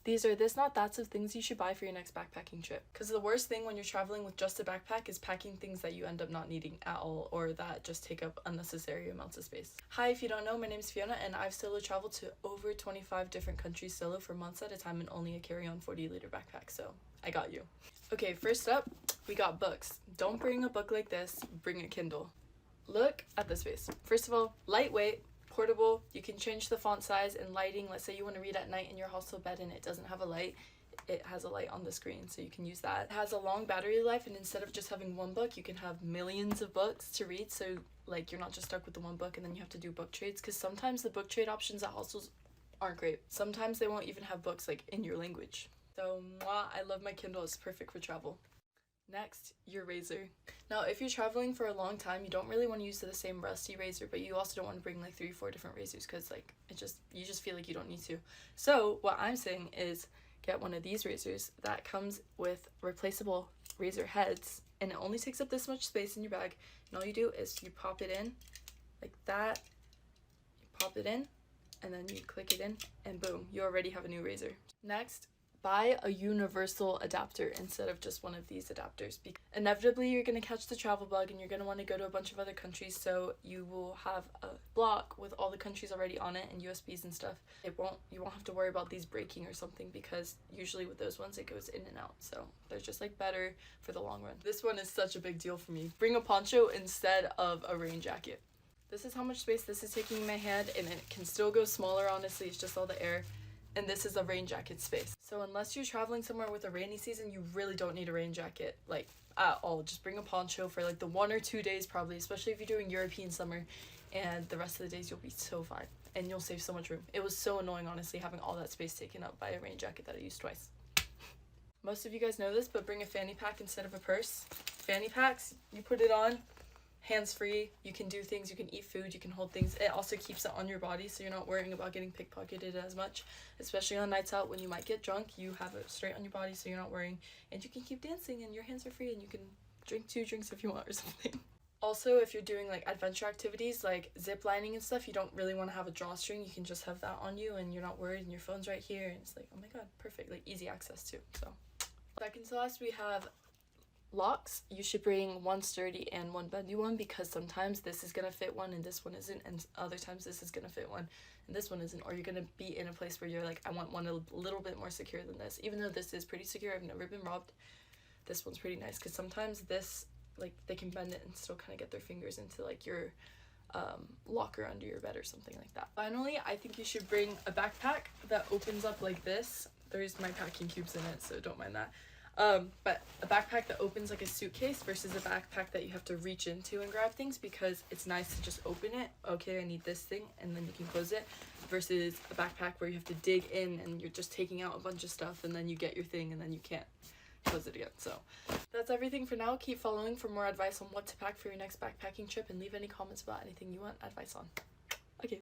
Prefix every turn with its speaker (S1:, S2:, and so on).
S1: These are this not that's of things you should buy for your next backpacking trip. Because the worst thing when you're traveling with just a backpack is packing things that you end up not needing at all, or that just take up unnecessary amounts of space. Hi, if you don't know, my name is Fiona and I've solo traveled to over 25 different countries solo for months at a time in only a carry-on 40-liter backpack, so I got you. Okay, first up, we got books. Don't bring a book like this, bring a Kindle. Look at this space. First of all, lightweight, portable, you can change the font size and lighting. Let's say you want to read at night in your hostel bed and it doesn't have a light. It has a light on the screen, so you can use that. It has a long battery life, and instead of just having one book, you can have millions of books to read, so like you're not just stuck with the one book and then you have to do book trades, because sometimes the book trade options at hostels aren't great. Sometimes they won't even have books like in your language. So I love my Kindle. It's perfect for travel. Next, your razor. Now, if you're traveling for a long time, you don't really want to use the same rusty razor, but you also don't want to bring like 3 or 4 different razors, because like you just feel like you don't need to. So what I'm saying is get one of these razors that comes with replaceable razor heads, and it only takes up this much space in your bag, and all you do is you pop it in like that, you pop it in, and then you click it in, and boom, you already have a new razor. Next, buy a universal adapter instead of just one of these adapters, because inevitably you're going to catch the travel bug and you're going to want to go to a bunch of other countries, so you will have a block with all the countries already on it and USBs and stuff. You won't have to worry about these breaking or something, because usually with those ones it goes in and out, so they're just like better for the long run. This one is such a big deal for me. Bring a poncho instead of a rain jacket. This is how much space this is taking in my hand, and it can still go smaller, honestly, it's just all the air. And this is a rain jacket space. So unless you're traveling somewhere with a rainy season, you really don't need a rain jacket, like, at all. Just bring a poncho for like the 1 or 2 days probably, especially if you're doing European summer, and the rest of the days you'll be so fine and you'll save so much room. It was so annoying, honestly, having all that space taken up by a rain jacket that I used twice. Most of you guys know this, but bring a fanny pack instead of a purse. Fanny packs, you put it on, hands-free, you can do things, you can eat food, you can hold things. It also keeps it on your body, so you're not worrying about getting pickpocketed as much, especially on nights out when you might get drunk. You have it straight on your body, so you're not worrying, and you can keep dancing and your hands are free, and you can drink 2 drinks if you want or something. Also, if you're doing like adventure activities like zip lining and stuff, you don't really want to have a drawstring. You can just have that on you and you're not worried, and your phone's right here, and it's like, oh my god, perfect, like easy access too. So second to last, we have locks. You should bring one sturdy and one bendy one, because sometimes this is gonna fit one and this one isn't, and other times this is gonna fit one and this one isn't, or you're gonna be in a place where you're like, I want one a little bit more secure than this. Even though this is pretty secure, I've never been robbed, this one's pretty nice, because sometimes this, like, they can bend it and still kind of get their fingers into like your locker under your bed or something like that. Finally, I think you should bring a backpack that opens up like this. There's my packing cubes in it, so don't mind that. But a backpack that opens like a suitcase versus a backpack that you have to reach into and grab things, because it's nice to just open it. Okay, I need this thing, and then you can close it, versus a backpack where you have to dig in and you're just taking out a bunch of stuff and then you get your thing and then you can't close it again. So that's everything for now. Keep following for more advice on what to pack for your next backpacking trip, and leave any comments about anything you want advice on.